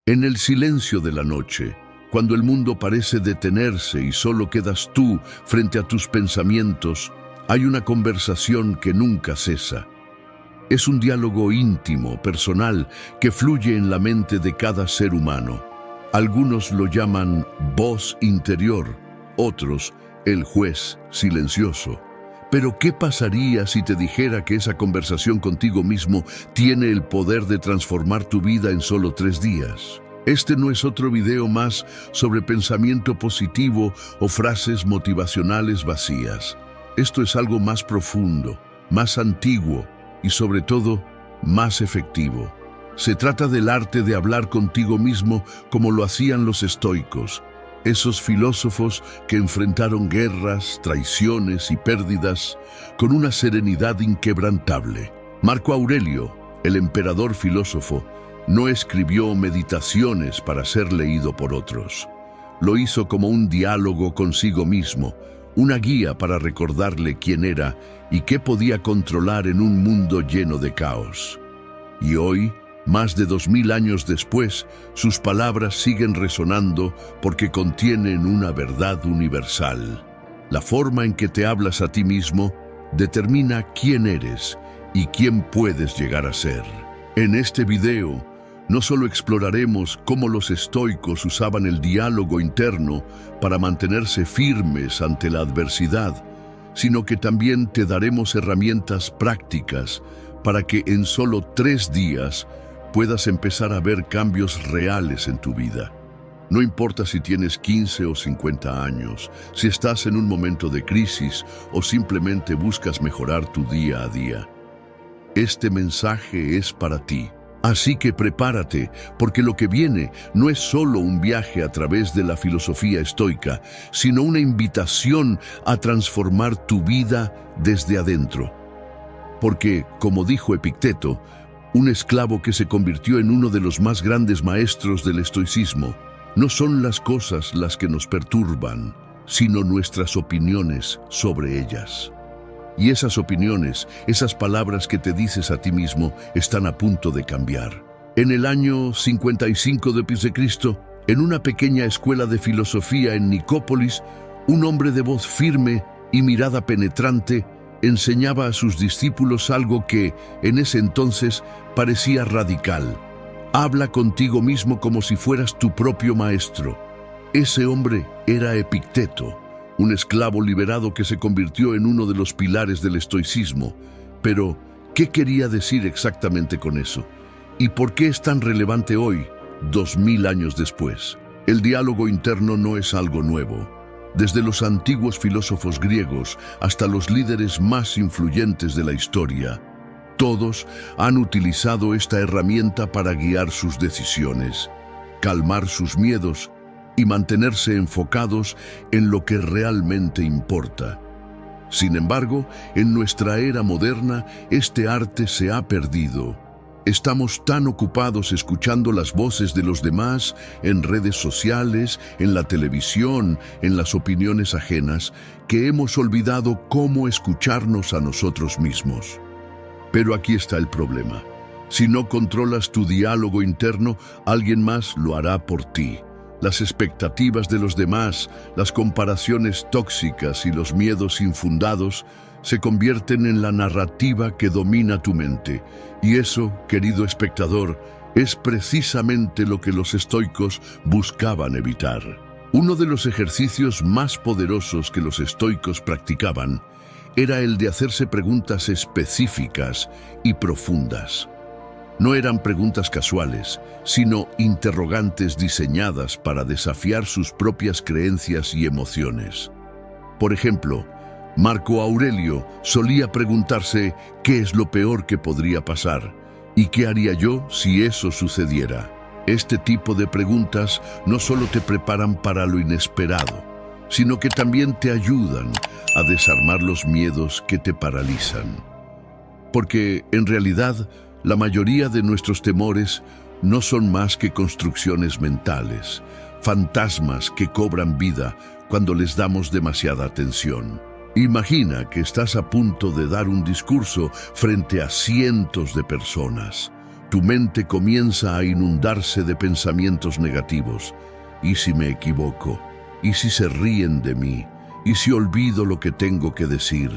En el silencio de la noche, cuando el mundo parece detenerse y solo quedas tú frente a tus pensamientos, hay una conversación que nunca cesa. Es un diálogo íntimo, personal, que fluye en la mente de cada ser humano. Algunos lo llaman voz interior, otros el juez silencioso. Pero ¿qué pasaría si te dijera que esa conversación contigo mismo tiene el poder de transformar tu vida en solo 3 días? Este no es otro video más sobre pensamiento positivo o frases motivacionales vacías. Esto es algo más profundo, más antiguo y sobre todo, más efectivo. Se trata del arte de hablar contigo mismo como lo hacían los estoicos, esos filósofos que enfrentaron guerras, traiciones y pérdidas con una serenidad inquebrantable. Marco Aurelio, el emperador filósofo, no escribió meditaciones para ser leído por otros. Lo hizo como un diálogo consigo mismo, una guía para recordarle quién era y qué podía controlar en un mundo lleno de caos. Y hoy, más de 2000 años después, sus palabras siguen resonando porque contienen una verdad universal. La forma en que te hablas a ti mismo determina quién eres y quién puedes llegar a ser. En este video, no solo exploraremos cómo los estoicos usaban el diálogo interno para mantenerse firmes ante la adversidad, sino que también te daremos herramientas prácticas para que en solo 3 días puedas empezar a ver cambios reales en tu vida. No importa si tienes 15 o 50 años, si estás en un momento de crisis o simplemente buscas mejorar tu día a día. Este mensaje es para ti. Así que prepárate, porque lo que viene no es solo un viaje a través de la filosofía estoica, sino una invitación a transformar tu vida desde adentro. Porque, como dijo Epicteto, un esclavo que se convirtió en uno de los más grandes maestros del estoicismo, no son las cosas las que nos perturban, sino nuestras opiniones sobre ellas. Y esas opiniones, esas palabras que te dices a ti mismo, están a punto de cambiar. En el año 55 d.C., en una pequeña escuela de filosofía en Nicópolis, un hombre de voz firme y mirada penetrante enseñaba a sus discípulos algo que, en ese entonces, parecía radical. Habla contigo mismo como si fueras tu propio maestro. Ese hombre era Epicteto, un esclavo liberado que se convirtió en uno de los pilares del estoicismo. Pero, ¿qué quería decir exactamente con eso? ¿Y por qué es tan relevante hoy, 2000 años después? El diálogo interno no es algo nuevo. Desde los antiguos filósofos griegos hasta los líderes más influyentes de la historia, todos han utilizado esta herramienta para guiar sus decisiones, calmar sus miedos y mantenerse enfocados en lo que realmente importa. Sin embargo, en nuestra era moderna, este arte se ha perdido. Estamos tan ocupados escuchando las voces de los demás en redes sociales, en la televisión, en las opiniones ajenas, que hemos olvidado cómo escucharnos a nosotros mismos. Pero aquí está el problema. Si no controlas tu diálogo interno, alguien más lo hará por ti. Las expectativas de los demás, las comparaciones tóxicas y los miedos infundados se convierten en la narrativa que domina tu mente. Y eso, querido espectador, es precisamente lo que los estoicos buscaban evitar. Uno de los ejercicios más poderosos que los estoicos practicaban era el de hacerse preguntas específicas y profundas. No eran preguntas casuales, sino interrogantes diseñadas para desafiar sus propias creencias y emociones. Por ejemplo, Marco Aurelio solía preguntarse qué es lo peor que podría pasar y qué haría yo si eso sucediera. Este tipo de preguntas no solo te preparan para lo inesperado, sino que también te ayudan a desarmar los miedos que te paralizan. Porque, en realidad, la mayoría de nuestros temores no son más que construcciones mentales, fantasmas que cobran vida cuando les damos demasiada atención. Imagina que estás a punto de dar un discurso frente a cientos de personas. Tu mente comienza a inundarse de pensamientos negativos. ¿Y si me equivoco? ¿Y si se ríen de mí? ¿Y si olvido lo que tengo que decir?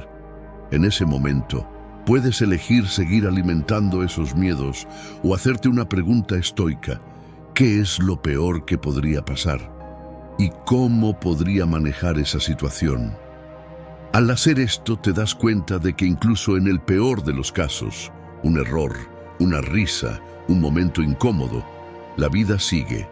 En ese momento, puedes elegir seguir alimentando esos miedos o hacerte una pregunta estoica. ¿Qué es lo peor que podría pasar? ¿Y cómo podría manejar esa situación? Al hacer esto, te das cuenta de que incluso en el peor de los casos, un error, una risa, un momento incómodo, la vida sigue.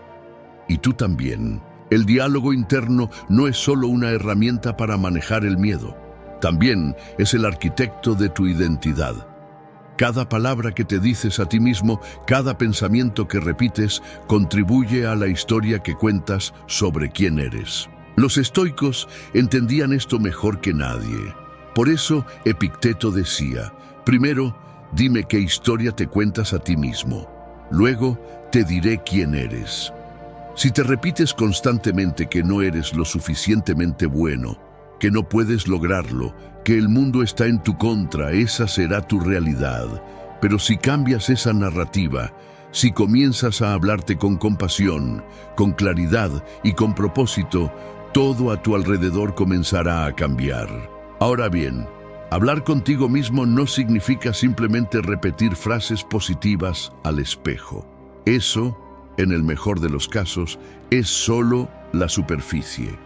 Y tú también. El diálogo interno no es solo una herramienta para manejar el miedo. También es el arquitecto de tu identidad. Cada palabra que te dices a ti mismo, cada pensamiento que repites, contribuye a la historia que cuentas sobre quién eres. Los estoicos entendían esto mejor que nadie. Por eso Epicteto decía, primero, dime qué historia te cuentas a ti mismo. Luego, te diré quién eres. Si te repites constantemente que no eres lo suficientemente bueno, que no puedes lograrlo, que el mundo está en tu contra, esa será tu realidad. Pero si cambias esa narrativa, si comienzas a hablarte con compasión, con claridad y con propósito, todo a tu alrededor comenzará a cambiar. Ahora bien, hablar contigo mismo no significa simplemente repetir frases positivas al espejo. Eso, en el mejor de los casos, es solo la superficie.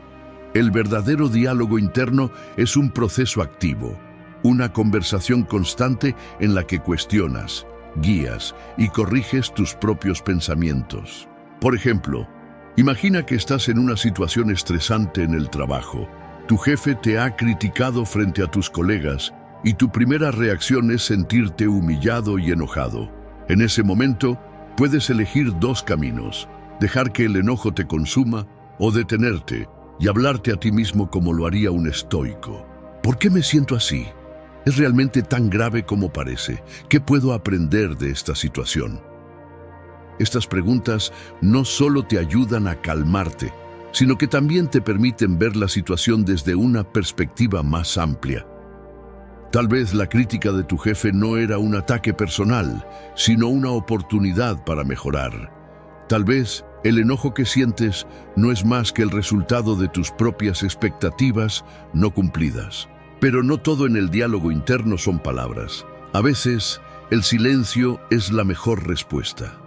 El verdadero diálogo interno es un proceso activo, una conversación constante en la que cuestionas, guías y corriges tus propios pensamientos. Por ejemplo, imagina que estás en una situación estresante en el trabajo. Tu jefe te ha criticado frente a tus colegas y tu primera reacción es sentirte humillado y enojado. En ese momento, puedes elegir dos caminos: dejar que el enojo te consuma o detenerte y hablarte a ti mismo como lo haría un estoico. ¿Por qué me siento así? ¿Es realmente tan grave como parece? ¿Qué puedo aprender de esta situación? Estas preguntas no solo te ayudan a calmarte, sino que también te permiten ver la situación desde una perspectiva más amplia. Tal vez la crítica de tu jefe no era un ataque personal, sino una oportunidad para mejorar. Tal vez el enojo que sientes no es más que el resultado de tus propias expectativas no cumplidas. Pero no todo en el diálogo interno son palabras. A veces, el silencio es la mejor respuesta.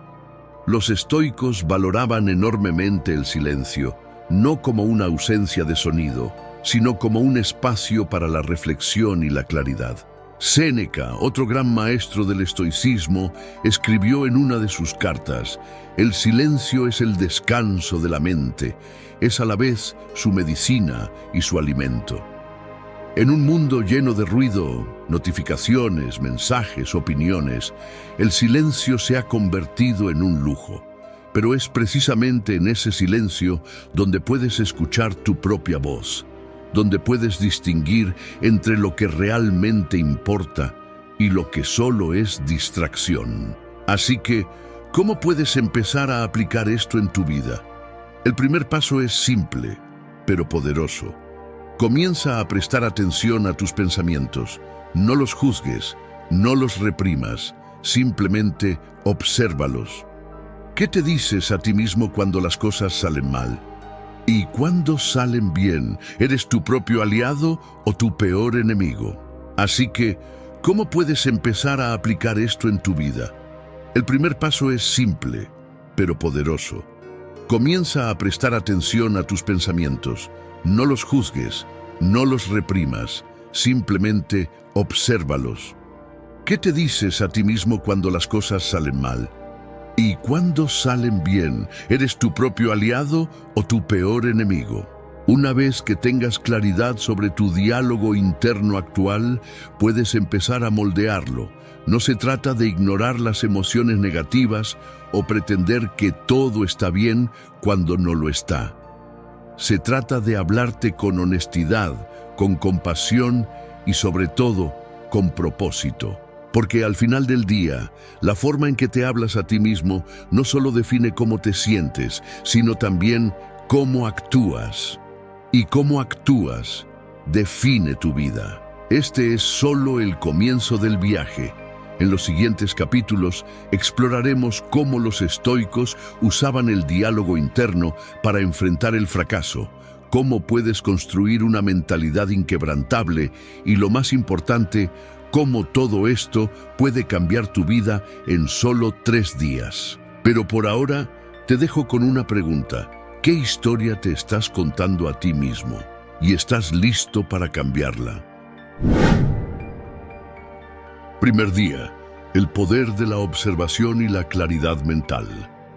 Los estoicos valoraban enormemente el silencio, no como una ausencia de sonido, sino como un espacio para la reflexión y la claridad. Séneca, otro gran maestro del estoicismo, escribió en una de sus cartas: el silencio es el descanso de la mente, es a la vez su medicina y su alimento. En un mundo lleno de ruido, notificaciones, mensajes, opiniones, el silencio se ha convertido en un lujo. Pero es precisamente en ese silencio donde puedes escuchar tu propia voz, donde puedes distinguir entre lo que realmente importa y lo que solo es distracción. Así que, ¿cómo puedes empezar a aplicar esto en tu vida? El primer paso es simple, pero poderoso. Comienza a prestar atención a tus pensamientos. No los juzgues, no los reprimas, simplemente obsérvalos. ¿Qué te dices a ti mismo cuando las cosas salen mal? ¿Y cuando salen bien? ¿Eres tu propio aliado o tu peor enemigo? Así que, ¿cómo puedes empezar a aplicar esto en tu vida? El primer paso es simple, pero poderoso. Comienza a prestar atención a tus pensamientos. No los juzgues, no los reprimas, simplemente obsérvalos. ¿Qué te dices a ti mismo cuando las cosas salen mal? ¿Y cuando salen bien? ¿Eres tu propio aliado o tu peor enemigo? Una vez que tengas claridad sobre tu diálogo interno actual, puedes empezar a moldearlo. No se trata de ignorar las emociones negativas o pretender que todo está bien cuando no lo está. Se trata de hablarte con honestidad, con compasión y sobre todo, con propósito. Porque al final del día, la forma en que te hablas a ti mismo no solo define cómo te sientes, sino también cómo actúas. Y cómo actúas define tu vida. Este es solo el comienzo del viaje. En los siguientes capítulos exploraremos cómo los estoicos usaban el diálogo interno para enfrentar el fracaso, cómo puedes construir una mentalidad inquebrantable y, lo más importante, cómo todo esto puede cambiar tu vida en solo 3 días. Pero por ahora, te dejo con una pregunta. ¿Qué historia te estás contando a ti mismo? ¿Y estás listo para cambiarla? Primer día, el poder de la observación y la claridad mental.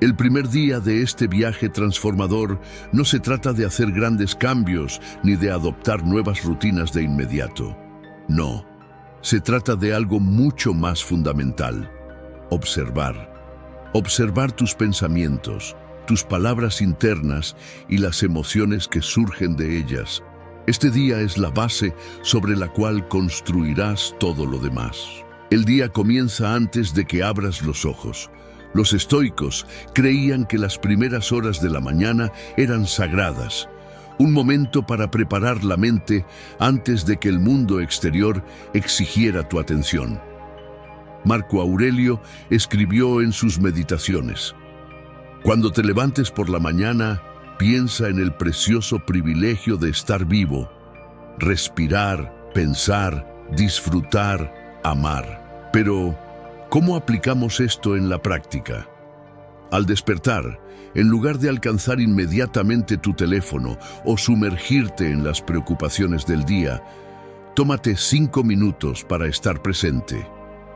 El primer día de este viaje transformador no se trata de hacer grandes cambios ni de adoptar nuevas rutinas de inmediato. No, se trata de algo mucho más fundamental: observar. Observar tus pensamientos, tus palabras internas y las emociones que surgen de ellas. Este día es la base sobre la cual construirás todo lo demás. El día comienza antes de que abras los ojos. Los estoicos creían que las primeras horas de la mañana eran sagradas, un momento para preparar la mente antes de que el mundo exterior exigiera tu atención. Marco Aurelio escribió en sus meditaciones: cuando te levantes por la mañana, piensa en el precioso privilegio de estar vivo, respirar, pensar, disfrutar, amar. Pero, ¿cómo aplicamos esto en la práctica? Al despertar, en lugar de alcanzar inmediatamente tu teléfono o sumergirte en las preocupaciones del día, tómate 5 minutos para estar presente.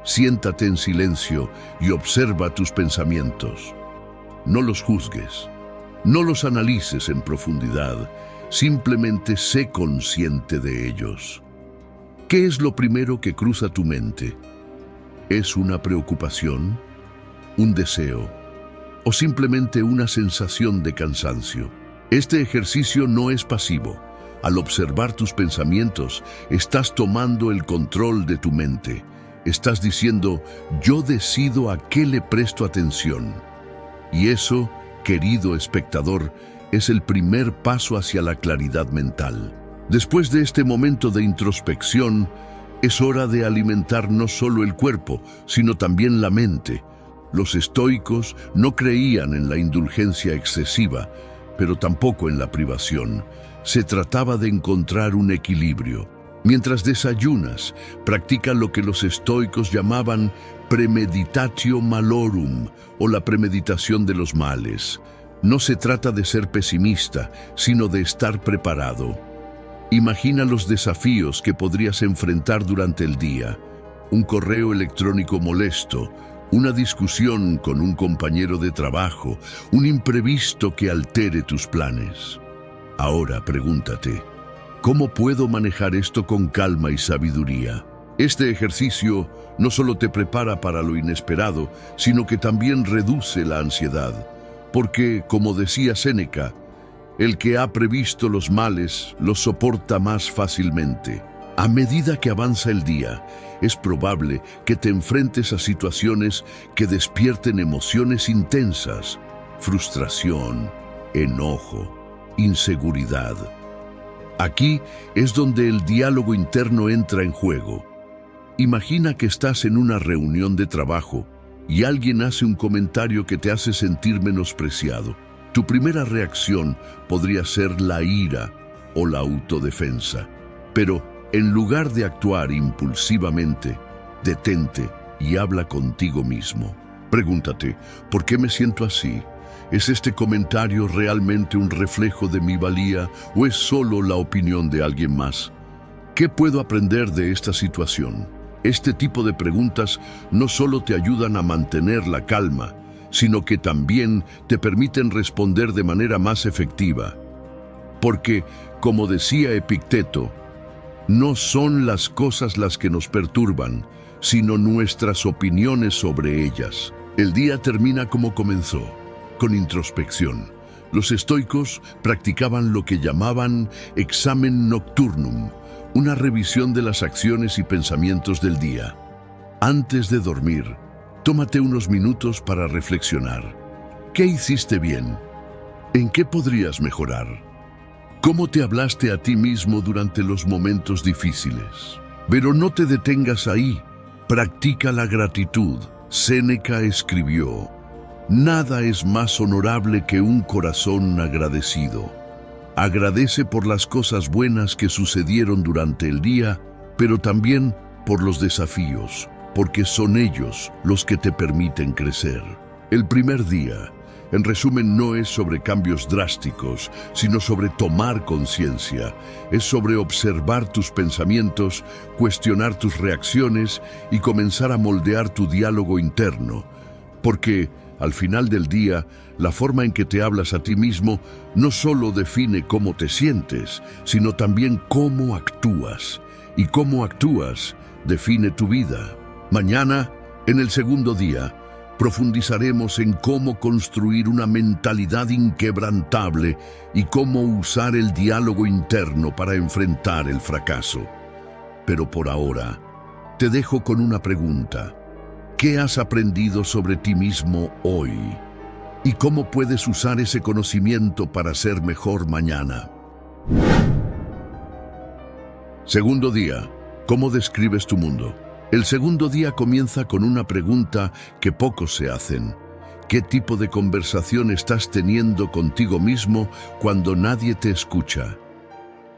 Siéntate en silencio y observa tus pensamientos. No los juzgues, no los analices en profundidad, simplemente sé consciente de ellos. ¿Qué es lo primero que cruza tu mente? ¿Es una preocupación, un deseo o simplemente una sensación de cansancio? Este ejercicio no es pasivo. Al observar tus pensamientos, estás tomando el control de tu mente. Estás diciendo: yo decido a qué le presto atención. Y eso, querido espectador, es el primer paso hacia la claridad mental. Después de este momento de introspección, es hora de alimentar no solo el cuerpo, sino también la mente. Los estoicos no creían en la indulgencia excesiva, pero tampoco en la privación. Se trataba de encontrar un equilibrio. Mientras desayunas, practica lo que los estoicos llamaban premeditatio malorum, o la premeditación de los males. No se trata de ser pesimista, sino de estar preparado. Imagina los desafíos que podrías enfrentar durante el día: un correo electrónico molesto, una discusión con un compañero de trabajo, un imprevisto que altere tus planes. Ahora pregúntate: ¿cómo puedo manejar esto con calma y sabiduría? Este ejercicio no solo te prepara para lo inesperado, sino que también reduce la ansiedad. Porque, como decía Séneca, el que ha previsto los males los soporta más fácilmente. A medida que avanza el día, es probable que te enfrentes a situaciones que despierten emociones intensas: frustración, enojo, inseguridad. Aquí es donde el diálogo interno entra en juego. Imagina que estás en una reunión de trabajo y alguien hace un comentario que te hace sentir menospreciado. Tu primera reacción podría ser la ira o la autodefensa. Pero en lugar de actuar impulsivamente, detente y habla contigo mismo. Pregúntate: ¿por qué me siento así? ¿Es este comentario realmente un reflejo de mi valía o es solo la opinión de alguien más? ¿Qué puedo aprender de esta situación? Este tipo de preguntas no solo te ayudan a mantener la calma, sino que también te permiten responder de manera más efectiva. Porque, como decía Epicteto, no son las cosas las que nos perturban, sino nuestras opiniones sobre ellas. El día termina como comenzó, con introspección. Los estoicos practicaban lo que llamaban examen nocturnum, una revisión de las acciones y pensamientos del día. Antes de dormir, tómate unos minutos para reflexionar. ¿Qué hiciste bien? ¿En qué podrías mejorar? ¿Cómo te hablaste a ti mismo durante los momentos difíciles? Pero no te detengas ahí. Practica la gratitud. Séneca escribió: nada es más honorable que un corazón agradecido. Agradece por las cosas buenas que sucedieron durante el día, pero también por los desafíos, porque son ellos los que te permiten crecer. El primer día, en resumen, no es sobre cambios drásticos, sino sobre tomar conciencia. Es sobre observar tus pensamientos, cuestionar tus reacciones y comenzar a moldear tu diálogo interno. Porque, al final del día, la forma en que te hablas a ti mismo no solo define cómo te sientes, sino también cómo actúas. Y cómo actúas define tu vida. Mañana, en el segundo día, profundizaremos en cómo construir una mentalidad inquebrantable y cómo usar el diálogo interno para enfrentar el fracaso. Pero por ahora, te dejo con una pregunta. ¿Qué has aprendido sobre ti mismo hoy? ¿Y cómo puedes usar ese conocimiento para ser mejor mañana? Segundo día, ¿cómo describes tu mundo? El segundo día comienza con una pregunta que pocos se hacen. ¿Qué tipo de conversación estás teniendo contigo mismo cuando nadie te escucha?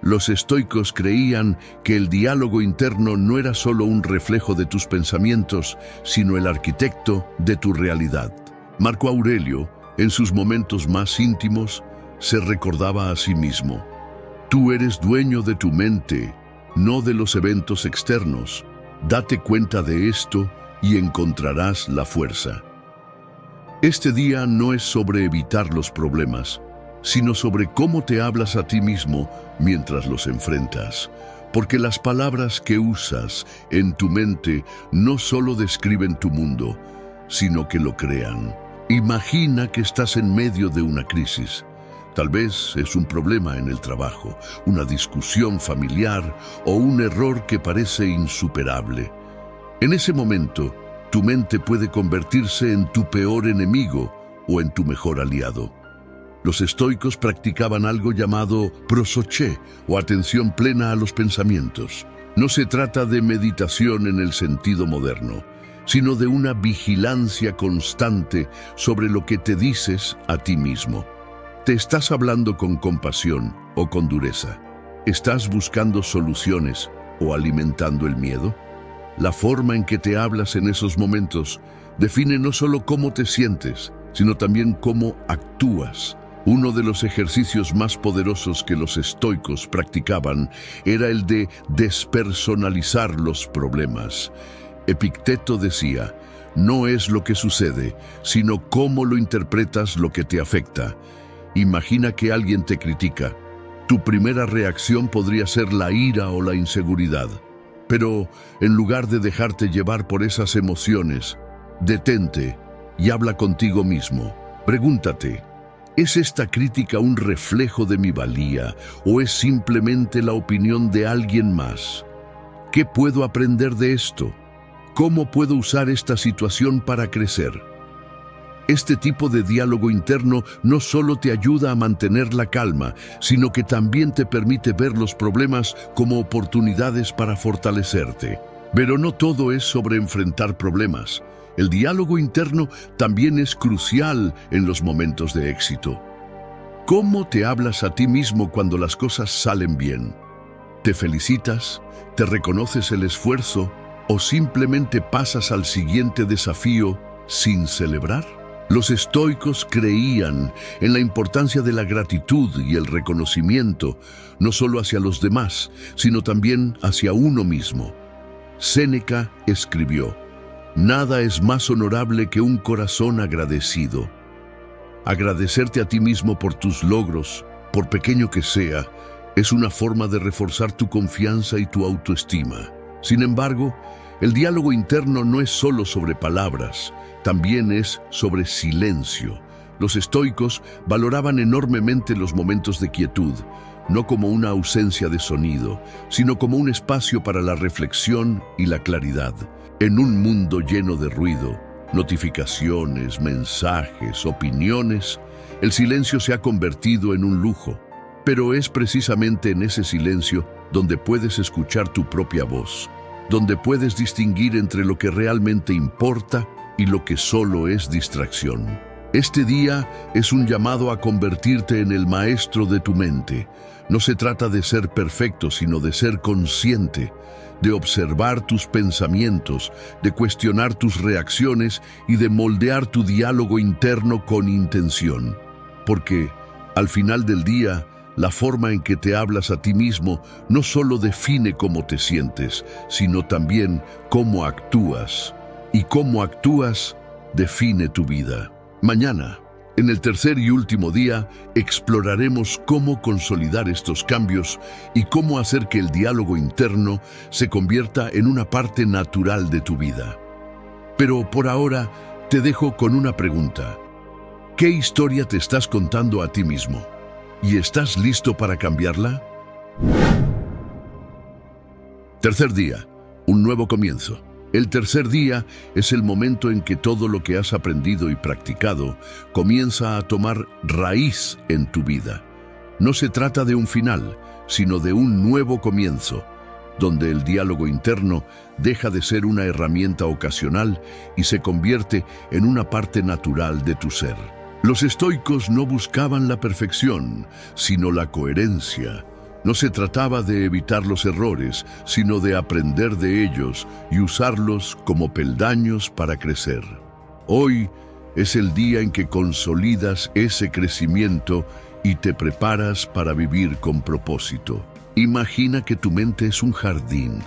Los estoicos creían que el diálogo interno no era solo un reflejo de tus pensamientos, sino el arquitecto de tu realidad. Marco Aurelio, en sus momentos más íntimos, se recordaba a sí mismo: tú eres dueño de tu mente, no de los eventos externos. Date cuenta de esto y encontrarás la fuerza. Este día no es sobre evitar los problemas, sino sobre cómo te hablas a ti mismo mientras los enfrentas. Porque las palabras que usas en tu mente no solo describen tu mundo, sino que lo crean. Imagina que estás en medio de una crisis. Tal vez es un problema en el trabajo, una discusión familiar o un error que parece insuperable. En ese momento, tu mente puede convertirse en tu peor enemigo o en tu mejor aliado. Los estoicos practicaban algo llamado prosoché, o atención plena a los pensamientos. No se trata de meditación en el sentido moderno, sino de una vigilancia constante sobre lo que te dices a ti mismo. ¿Te estás hablando con compasión o con dureza? ¿Estás buscando soluciones o alimentando el miedo? La forma en que te hablas en esos momentos define no solo cómo te sientes, sino también cómo actúas. Uno de los ejercicios más poderosos que los estoicos practicaban era el de despersonalizar los problemas. Epicteto decía: no es lo que sucede, sino cómo lo interpretas lo que te afecta. Imagina que alguien te critica. Tu primera reacción podría ser la ira o la inseguridad. Pero en lugar de dejarte llevar por esas emociones, detente y habla contigo mismo. Pregúntate: ¿es esta crítica un reflejo de mi valía o es simplemente la opinión de alguien más? ¿Qué puedo aprender de esto? ¿Cómo puedo usar esta situación para crecer? Este tipo de diálogo interno no solo te ayuda a mantener la calma, sino que también te permite ver los problemas como oportunidades para fortalecerte. Pero no todo es sobre enfrentar problemas. El diálogo interno también es crucial en los momentos de éxito. ¿Cómo te hablas a ti mismo cuando las cosas salen bien? ¿Te felicitas? ¿Te reconoces el esfuerzo? ¿O simplemente pasas al siguiente desafío sin celebrar? Los estoicos creían en la importancia de la gratitud y el reconocimiento, no solo hacia los demás, sino también hacia uno mismo. Séneca escribió: nada es más honorable que un corazón agradecido. Agradecerte a ti mismo por tus logros, por pequeño que sea, es una forma de reforzar tu confianza y tu autoestima. Sin embargo, el diálogo interno no es solo sobre palabras, también es sobre silencio. Los estoicos valoraban enormemente los momentos de quietud, no como una ausencia de sonido, sino como un espacio para la reflexión y la claridad. En un mundo lleno de ruido, notificaciones, mensajes, opiniones, el silencio se ha convertido en un lujo. Pero es precisamente en ese silencio donde puedes escuchar tu propia voz. donde puedes distinguir entre lo que realmente importa y lo que solo es distracción. Este día es un llamado a convertirte en el maestro de tu mente. No se trata de ser perfecto, sino de ser consciente, de observar tus pensamientos, de cuestionar tus reacciones y de moldear tu diálogo interno con intención. Porque, al final del día, la forma en que te hablas a ti mismo no solo define cómo te sientes, sino también cómo actúas. Y cómo actúas define tu vida. Mañana, en el tercer y último día, exploraremos cómo consolidar estos cambios y cómo hacer que el diálogo interno se convierta en una parte natural de tu vida. Pero por ahora, te dejo con una pregunta. ¿Qué historia te estás contando a ti mismo? ¿Y estás listo para cambiarla? Tercer día, un nuevo comienzo. El tercer día es el momento en que todo lo que has aprendido y practicado comienza a tomar raíz en tu vida. No se trata de un final, sino de un nuevo comienzo, donde el diálogo interno deja de ser una herramienta ocasional y se convierte en una parte natural de tu ser. Los estoicos no buscaban la perfección, sino la coherencia. No se trataba de evitar los errores, sino de aprender de ellos y usarlos como peldaños para crecer. Hoy es el día en que consolidas ese crecimiento y te preparas para vivir con propósito. Imagina que tu mente es un jardín.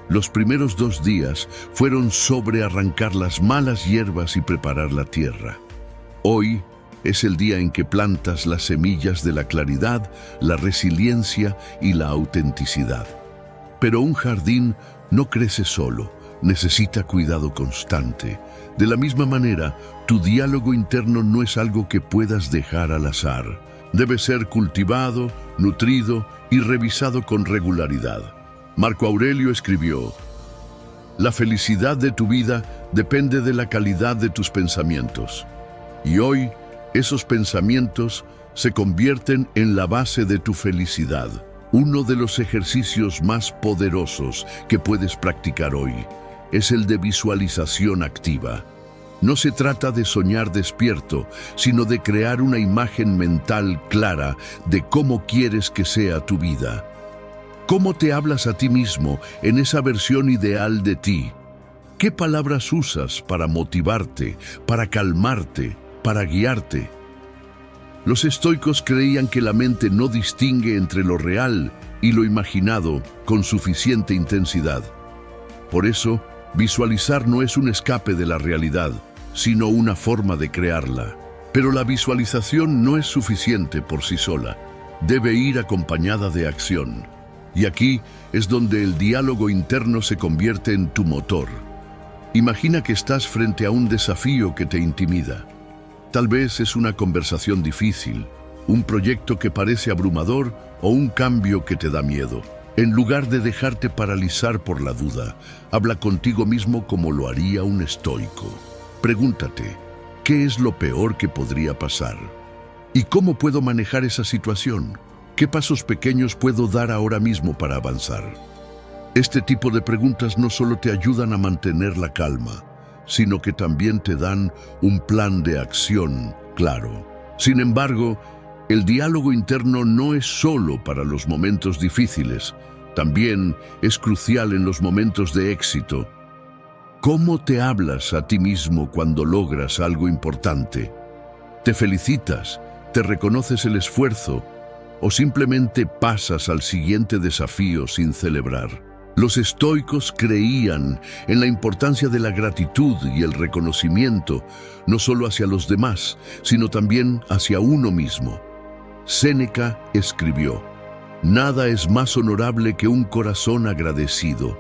Los primeros 2 días fueron sobre arrancar las malas hierbas y preparar la tierra. Hoy es el día en que plantas las semillas de la claridad, la resiliencia y la autenticidad. Pero un jardín no crece solo, necesita cuidado constante. De la misma manera, tu diálogo interno no es algo que puedas dejar al azar. Debe ser cultivado, nutrido y revisado con regularidad. Marco Aurelio escribió: "La felicidad de tu vida depende de la calidad de tus pensamientos". Y hoy, esos pensamientos se convierten en la base de tu felicidad. Uno de los ejercicios más poderosos que puedes practicar hoy es el de visualización activa. No se trata de soñar despierto, sino de crear una imagen mental clara de cómo quieres que sea tu vida. ¿Cómo te hablas a ti mismo en esa versión ideal de ti? ¿Qué palabras usas para motivarte, para calmarte, para guiarte? Los estoicos creían que la mente no distingue entre lo real y lo imaginado con suficiente intensidad. Por eso, visualizar no es un escape de la realidad, sino una forma de crearla. Pero la visualización no es suficiente por sí sola, debe ir acompañada de acción. Y aquí es donde el diálogo interno se convierte en tu motor. Imagina que estás frente a un desafío que te intimida. Tal vez es una conversación difícil, un proyecto que parece abrumador o un cambio que te da miedo. En lugar de dejarte paralizar por la duda, habla contigo mismo como lo haría un estoico. Pregúntate, ¿qué es lo peor que podría pasar? ¿Y cómo puedo manejar esa situación? ¿Qué pasos pequeños puedo dar ahora mismo para avanzar? Este tipo de preguntas no solo te ayudan a mantener la calma, sino que también te dan un plan de acción claro. Sin embargo, el diálogo interno no es solo para los momentos difíciles, también es crucial en los momentos de éxito. ¿Cómo te hablas a ti mismo cuando logras algo importante? ¿Te felicitas? ¿Te reconoces el esfuerzo? ¿O simplemente pasas al siguiente desafío sin celebrar? Los estoicos creían en la importancia de la gratitud y el reconocimiento, no solo hacia los demás, sino también hacia uno mismo. Séneca escribió: "Nada es más honorable que un corazón agradecido".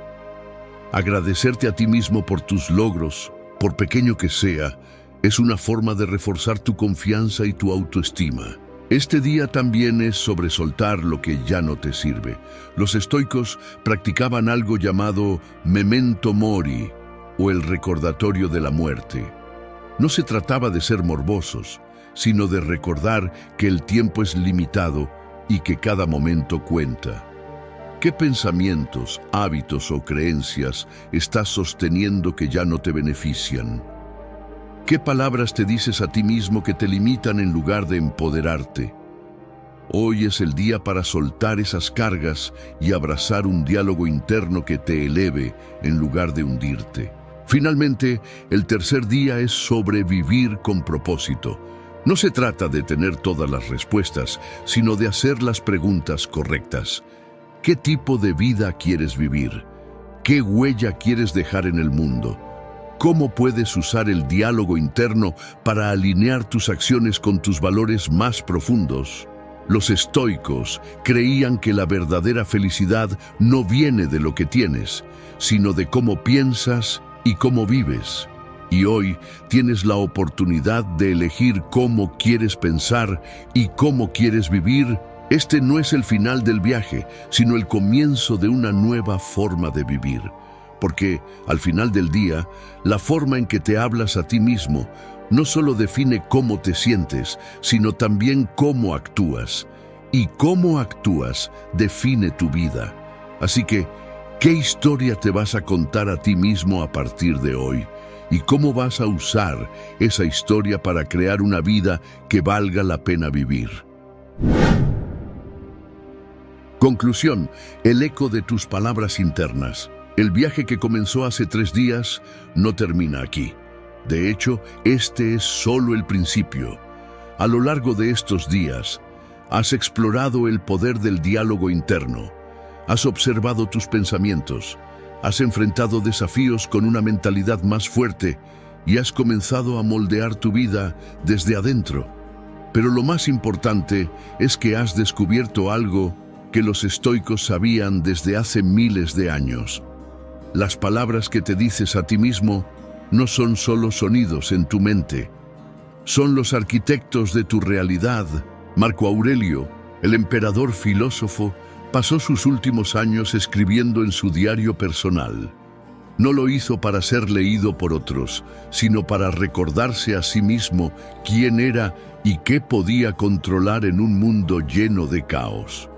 Agradecerte a ti mismo por tus logros, por pequeño que sea, es una forma de reforzar tu confianza y tu autoestima. Este día también es sobre soltar lo que ya no te sirve. Los estoicos practicaban algo llamado memento mori, o el recordatorio de la muerte. No se trataba de ser morbosos, sino de recordar que el tiempo es limitado y que cada momento cuenta. ¿Qué pensamientos, hábitos o creencias estás sosteniendo que ya no te benefician? ¿Qué palabras te dices a ti mismo que te limitan en lugar de empoderarte? Hoy es el día para soltar esas cargas y abrazar un diálogo interno que te eleve en lugar de hundirte. Finalmente, el tercer día es sobrevivir con propósito. No se trata de tener todas las respuestas, sino de hacer las preguntas correctas. ¿Qué tipo de vida quieres vivir? ¿Qué huella quieres dejar en el mundo? ¿Cómo puedes usar el diálogo interno para alinear tus acciones con tus valores más profundos? Los estoicos creían que la verdadera felicidad no viene de lo que tienes, sino de cómo piensas y cómo vives. Y hoy tienes la oportunidad de elegir cómo quieres pensar y cómo quieres vivir. Este no es el final del viaje, sino el comienzo de una nueva forma de vivir. Porque, al final del día, la forma en que te hablas a ti mismo no solo define cómo te sientes, sino también cómo actúas. Y cómo actúas define tu vida. Así que, ¿qué historia te vas a contar a ti mismo a partir de hoy? ¿Y cómo vas a usar esa historia para crear una vida que valga la pena vivir? Conclusión, el eco de tus palabras internas. El viaje que comenzó hace 3 días no termina aquí. De hecho, este es solo el principio. A lo largo de estos días, has explorado el poder del diálogo interno. Has observado tus pensamientos. Has enfrentado desafíos con una mentalidad más fuerte y has comenzado a moldear tu vida desde adentro. Pero lo más importante es que has descubierto algo que los estoicos sabían desde hace miles de años. Las palabras que te dices a ti mismo no son solo sonidos en tu mente. Son los arquitectos de tu realidad. Marco Aurelio, el emperador filósofo, pasó sus últimos años escribiendo en su diario personal. No lo hizo para ser leído por otros, sino para recordarse a sí mismo quién era y qué podía controlar en un mundo lleno de caos.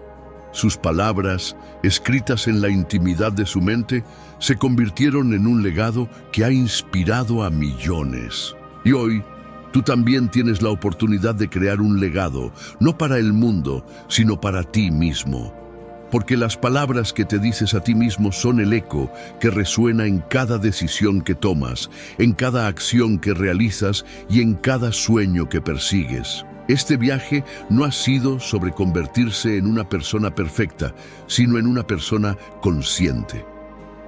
Sus palabras, escritas en la intimidad de su mente, se convirtieron en un legado que ha inspirado a millones. Y hoy, tú también tienes la oportunidad de crear un legado, no para el mundo, sino para ti mismo. Porque las palabras que te dices a ti mismo son el eco que resuena en cada decisión que tomas, en cada acción que realizas y en cada sueño que persigues. Este viaje no ha sido sobre convertirse en una persona perfecta, sino en una persona consciente.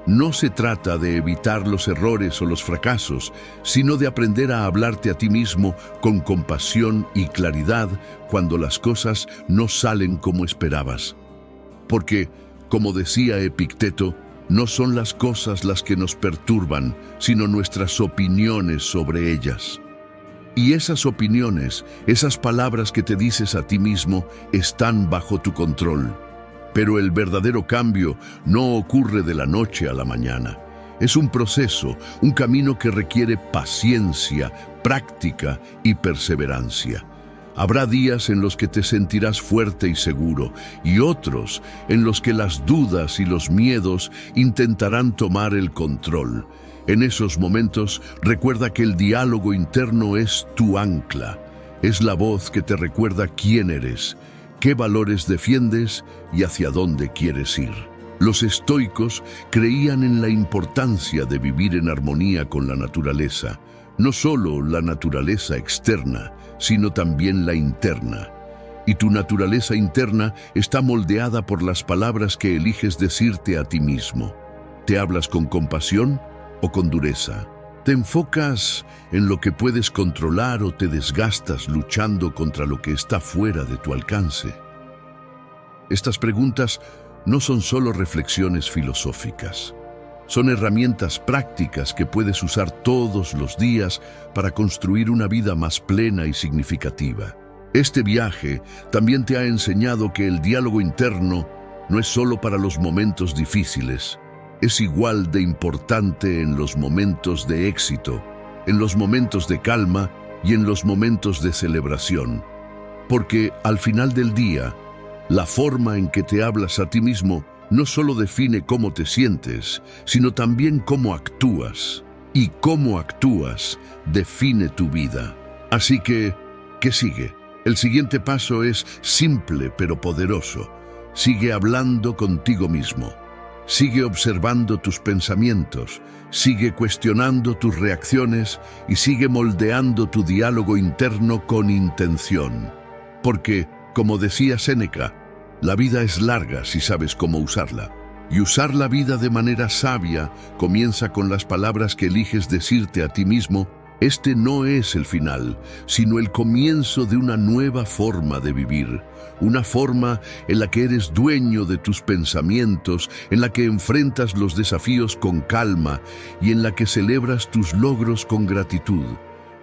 No se trata de evitar los errores o los fracasos, sino de aprender a hablarte a ti mismo con compasión y claridad cuando las cosas no salen como esperabas. Porque, como decía Epicteto, no son las cosas las que nos perturban, sino nuestras opiniones sobre ellas. Y esas opiniones, esas palabras que te dices a ti mismo, están bajo tu control. Pero el verdadero cambio no ocurre de la noche a la mañana. Es un proceso, un camino que requiere paciencia, práctica y perseverancia. Habrá días en los que te sentirás fuerte y seguro, y otros en los que las dudas y los miedos intentarán tomar el control. En esos momentos, recuerda que el diálogo interno es tu ancla. Es la voz que te recuerda quién eres, qué valores defiendes y hacia dónde quieres ir. Los estoicos creían en la importancia de vivir en armonía con la naturaleza, no solo la naturaleza externa, sino también la interna. Y tu naturaleza interna está moldeada por las palabras que eliges decirte a ti mismo. ¿Te hablas con compasión o con dureza? ¿Te enfocas en lo que puedes controlar o te desgastas luchando contra lo que está fuera de tu alcance? Estas preguntas no son solo reflexiones filosóficas. Son herramientas prácticas que puedes usar todos los días para construir una vida más plena y significativa. Este viaje también te ha enseñado que el diálogo interno no es solo para los momentos difíciles. Es igual de importante en los momentos de éxito, en los momentos de calma y en los momentos de celebración. Porque al final del día, la forma en que te hablas a ti mismo no solo define cómo te sientes, sino también cómo actúas. Y cómo actúas define tu vida. Así que, ¿qué sigue? El siguiente paso es simple pero poderoso. Sigue hablando contigo mismo. Sigue observando tus pensamientos. Sigue cuestionando tus reacciones y sigue moldeando tu diálogo interno con intención. Porque, como decía Séneca, la vida es larga si sabes cómo usarla. Y usar la vida de manera sabia comienza con las palabras que eliges decirte a ti mismo. Este no es el final, sino el comienzo de una nueva forma de vivir. Una forma en la que eres dueño de tus pensamientos, en la que enfrentas los desafíos con calma y en la que celebras tus logros con gratitud.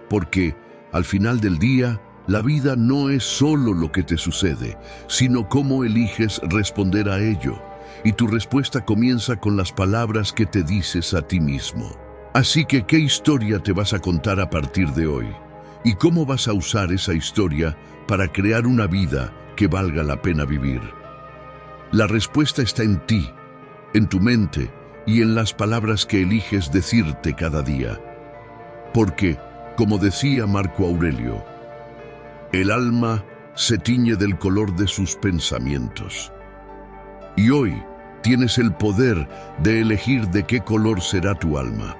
Porque, al final del día, la vida no es solo lo que te sucede, sino cómo eliges responder a ello. Y tu respuesta comienza con las palabras que te dices a ti mismo. Así que, ¿qué historia te vas a contar a partir de hoy? ¿Y cómo vas a usar esa historia para crear una vida que valga la pena vivir? La respuesta está en ti, en tu mente y en las palabras que eliges decirte cada día. Porque, como decía Marco Aurelio, el alma se tiñe del color de sus pensamientos. Y hoy tienes el poder de elegir de qué color será tu alma.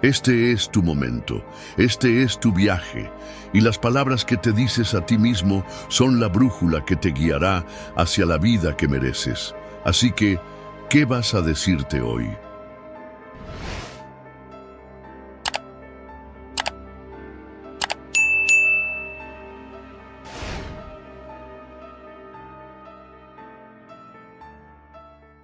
Este es tu momento, este es tu viaje, y las palabras que te dices a ti mismo son la brújula que te guiará hacia la vida que mereces. Así que, ¿qué vas a decirte hoy?